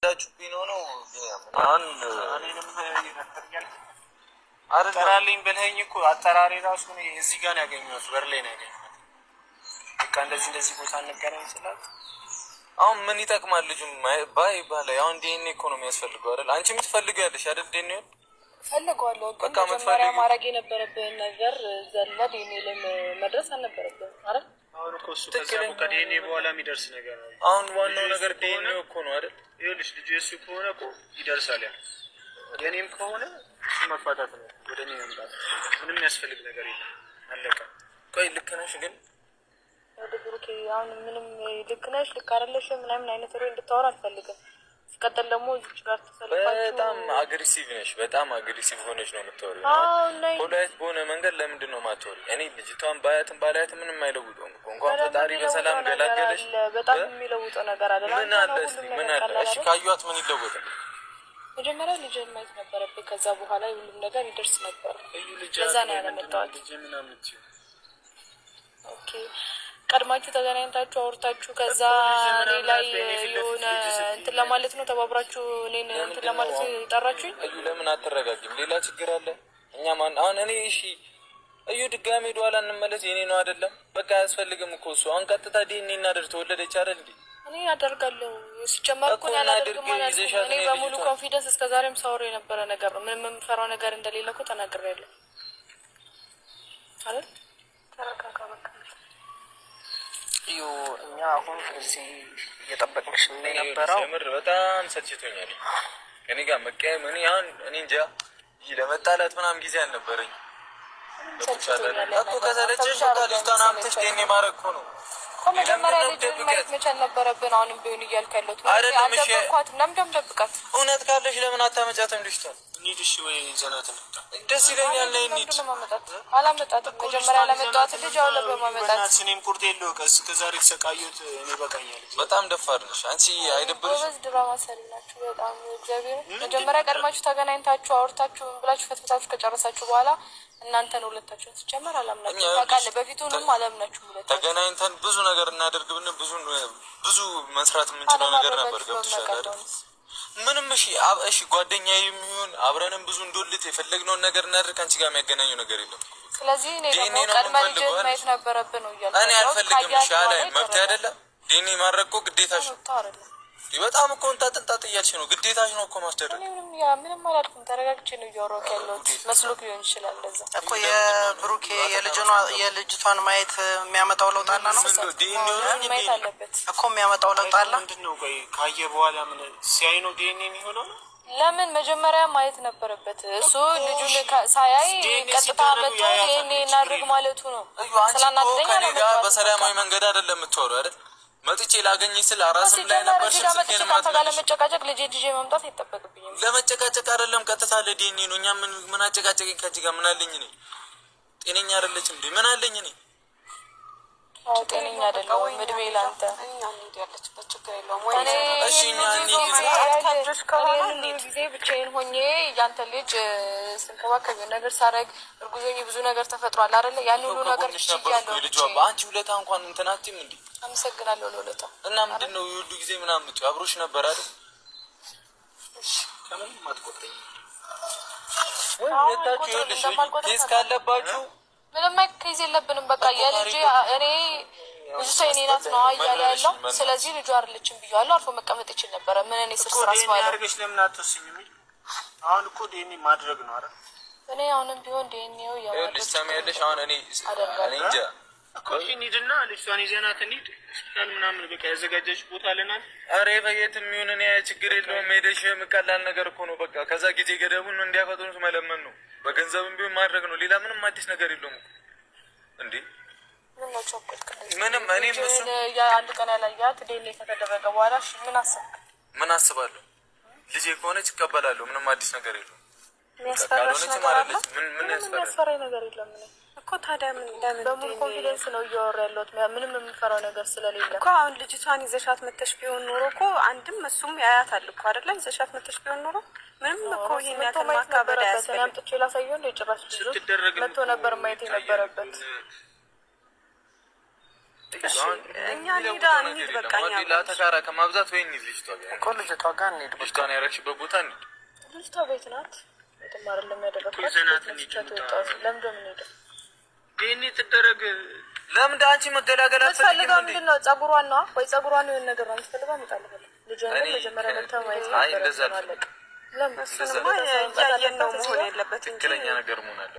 እየቀለዳችሁብኝ ነው አንድ እኔንም ይረተኛል አጠራልኝ ብለኸኝ እኮ አጠራሪ ራሱ እዚህ ጋር ነው ያገኘሁት፣ በር ላይ ነው ያገኘሁት። በቃ እንደዚህ ቦታ እንገናኝ ይችላል። አሁን ምን ይጠቅማል ልጁም ባይ ባላይ አሁን ዲኤንኤ እኮ ነው የሚያስፈልገው አይደል? አንቺ የምትፈልጊው ያለሽ አይደል? ዲኤንኤ ፈልገዋለሁ። በቃ መጀመሪያ ማድረግ የነበረብህን ነገር ዘለ ዲኤንኤ ላይ መድረስ አልነበረብህም አይደል? አሁን እኮ እሱ ከዲኤንኤ በኋላ የሚደርስ ነገር ነው። አሁን ዋናው ነገር ዲኤንኤ እኮ ነው አይደል? ይኸውልሽ ልጁ የእሱ ከሆነ እኮ ይደርሳል። ያ የኔም ከሆነ እሱ መፋታት ነው፣ ወደ እኔ መምጣት። ምንም ያስፈልግ ነገር የለም፣ አለቀ። ቆይ ልክ ነሽ ግን ወደ ብሩኬ አሁን ምንም ልክ ነሽ ልክ አይደለሽ ምናምን አይነት ሮይ እንድታወራ አልፈልግም። ሲቀጥል ደግሞ እዚህ ጋር ተሰልፋችሁ በጣም አግሬሲቭ ነሽ፣ በጣም አግሬሲቭ ሆነሽ ነው የምታወሪው። ፖላይት በሆነ መንገድ ለምንድን ነው የማታወሪው? እኔ ልጅቷን ባያትም ባላያትም ምንም አይለውጠውም እኮ እንኳን ፈጣሪ በሰላም ገላገለሽ። በጣም የሚለውጠው ነገር አለ። ምን አለ እስኪ ምን አለ? እሺ ካዩት ምን ይለወጣል? መጀመሪያ ልጅን ማየት ነበረብህ፣ ከዛ በኋላ ሁሉም ነገር ይደርስ ነበር። ለዛ ነው ያለመጣሁት። ኦኬ ቀድማችሁ ተገናኝታችሁ አውርታችሁ ከዛ እኔ ላይ የሆነ እንትን ለማለት ነው ተባብራችሁ እኔን እንትን ለማለት ጠራችሁኝ። እዩ ለምን አትረጋጊም? ሌላ ችግር አለ? እኛ ማን አሁን እኔ እሺ እዩ ድጋሜ ሄዷላ እንመለስ የኔ ነው አይደለም? በቃ አያስፈልግም እኮ እሱ አሁን ቀጥታ ዲኤንኤ እናደርግ ተወለደች አይደል እንዴ? እኔ አደርጋለሁ ሲጀመር እኮ ያላደርግም ማለት ነው። እኔ በሙሉ ኮንፊደንስ እስከዛሬም ሳወራ የነበረ ነገር ነው። ምንም የምፈራው ነገር እንደሌለ እኮ ተናግሬያለሁ አይደል? ተረጋጋ በቃ እዩ እኛ አሁን እዚህ እየጠበቅንሽ የነበረው ምር በጣም ሰልችቶኛል። ከኔ ጋር መቀየም እኔ አሁን እኔ እንጃ ለመጣላት ምናምን ጊዜ አልነበረኝ እኮ። ከሰለቸሽ ልጅቷን አምጥተሽ ዲኤንኤ ማድረግ እኮ ነው። መጀመሪያ ልጅ ማየት መቻል ነበረብን። አሁንም ቢሆን እያልክ ያለሁት አልደበቅኳትም። ለምን ደብቃት? እውነት ካለሽ ለምን አታመጫትም ልጅቷን? እንሂድ እሺ፣ ወይ ዘናት ነው ደስ ይለኛል። ነይ እንሂድ። አላመጣትም። መጀመሪያ ለመጣት ልጅ አሁን በማመጣት እኔም ቁርጥ የለው ቀስ ከዛሬ ተሰቃዩት እኔ በቃኛል። በጣም ደፋር ነሽ አንቺ። አይደብርሽ? በዚህ ድራማ ሰሪ ናችሁ በጣም እግዚአብሔር። መጀመሪያ ቀድማችሁ ተገናኝታችሁ አውርታችሁ ብላችሁ ፈትፍታችሁ ከጨረሳችሁ በኋላ እናንተን ሁለታችሁን ሲጀመር አላምናችሁ ታውቃለህ። በፊቱንም አላምናችሁ ሁለታችሁ ተገናኝተን ብዙ ነገር እናደርግ ብን ብዙ መስራት የምንችለው ነገር ነበር። ገብቶሻል አይደል? ምንም እሺ ጓደኛዬ የሚሆን አብረንም ብዙ እንደልት የፈለግነውን ነገር እናደርግ። አንቺ ጋር የሚያገናኘው ነገር የለም። ስለዚህ እኔ ደግሞ ቀድማ ልጅ ማየት ነበረብን ነው እያልኩ እኔ አልፈልግም። ሻላ መብት አይደለም ዲኤንኤ ማድረግ እኮ ግዴታሽ ነው። በጣም እኮ እንጣጥንጣጥ እያልሽ ነው። ግዴታሽ ነው እኮ ማስደረግ። ምንም አላልኩም። ተረጋግቼ ነው እያወራሁ ያለሁት። መስሎክ ሊሆን ይችላል። ለዛ እኮ የብሩኬ የልጅቷን ማየት የሚያመጣው ለውጥ አለ ነው ማየት አለበት እኮ የሚያመጣው ለውጥ አለ። ምንድን ነው ቆይ ካየ በኋላ ምን ሲያይ ነው ዲኤንኤ የሚሆነው? ለምን መጀመሪያ ማየት ነበረበት? እሱ ልጁን ሳያይ ቀጥታ መጥቶ ዲኤንኤ እናድርግ ማለቱ ነው። ስላናደኛ ነው። በሰላማዊ መንገድ አይደለም የምትወሩ አይደል? መጥቼ ላገኘሽ ስለ አራስም ላይ ነበር ስለዚህ ካንተ ጋር ለመጨቃጨቅ ልጄ መምጣት አይጠበቅብኝም። ለመጨቃጨቅ አይደለም ቀጥታ ለዲኤንኤ ነው። እኛ ምን አጨቃጨቀኝ? ከዚህ ጋር ምን አለኝ? እኔ ጤነኛ አይደለችም እንዴ? ምን አለኝ? እኔ ጤነኛ አይደለሁም። እድሜ ላንተ እኛ እንዴ ያለችበት ችግር የለውም ወይ? እሺ እኛ እንዴ ጊዜ ብቻዬን ሆኜ ያንተ ልጅ ስንከባከብ ነገር ሳረግ እርጉዞኝ ብዙ ነገር ተፈጥሯል አይደለ? ያን ሁሉ ነገር ትችያለሁ። ልጅ አንቺ ውለታ እንኳን እንትን አትይም እንዴ? አመሰግናለሁ ለውለታ። እና ምንድነው የሁሉ ጊዜ ምናምን አብሮሽ ነበር አይደል? እሺ ከምን ማትቆጠኝ ወይ ወጣችሁ ይልሽ ኬስ ካለባችሁ ምንም ኬዝ የለብንም። በቃ የልጅ እኔ ብዙ ሰው እኔ ናት ነው እያለ ያለው። ስለዚህ ልጁ አይደለችም ብያለሁ። አርፎ መቀመጥ ይችል ነበረ። ምን እኔ ስራ ስዋለ አርገሽ ለምን አትወስኝም? አሁን እኮ ዲኤንኤ ማድረግ ነው አይደል? እኔ አሁንም ቢሆን ዲኤንኤው ያው ሰማያለሽ። አሁን እኔ እንጃ እኮ እንሂድና ልጅቷን ይዘናት እንሂድ። ሆስፒታል ምናምን በቃ ያዘጋጀች ቦታ አለናል። ኧረ በየትም ይሁን እኔ ችግር የለውም። ሄደሽ ቀላል ነገር እኮ ነው። በቃ ከዛ ጊዜ ገደቡን እንዲያፈጥኑት መለመን ነው። በገንዘብም ቢሆን ማድረግ ነው። ሌላ ምንም አዲስ ነገር የለውም እንዴ። ምንም እኔም እሱ የአንድ ቀን ያላያት ዲኤንኤ ከተደረገ በኋላ ምን አሰብክ? ምን አስባለሁ? ልጄ ከሆነች ይቀበላለሁ። ምንም አዲስ ነገር የለውም። የሚያስፈራሽ ነገር አለ? ምን የሚያስፈራኝ ነገር የለም እኮ። ታዲያ ምን በሙሉ ኮንፊደንስ ነው እያወራ ያለሁት። ምንም የምፈራው ነገር ስለሌለ እኮ። አሁን ልጅቷን ይዘሻት መተሽ ቢሆን ኖሮ እኮ አንድም እሱም ያያታል እኮ አይደለ? ይዘሻት መተሽ ቢሆን ኖሮ ምንም እኮ ይሄን ያክል ማካበድ አያስፈልግም። አምጥቼ ላሳየው እንደ ጭራሽ ልጅ መጥቶ ነበር ማየት የነበረበት። እኛ እንሂድ በቃ ሌላ ተካራ ከማብዛት ወይ እንሂድ። ልጅቷ እኮ ልጅቷ ጋር እንሂድ። ልጅቷን ያረግሽበት ቦታ እንሂድ። ልጅቷ ቤት ናት። የትም አይደለም ያደረግኳት። ለምንድን ነው የምንሄደው? ይህኔ ትደረግ ለምን አንቺ መገላገል አትፈልጊም? ምንድን ነው ጸጉሯን ነው ወይ ጸጉሯን የሆነ ነገር ነው የምትፈልገው? አመጣልህ ልጇን መጀመሪያ ገብታ ማየት ነው። አይ እንደዛ ለምን እሱንማ እያየን ነው መሆን ያለበት እንጂ ትክክለኛ ነገር መሆን አለ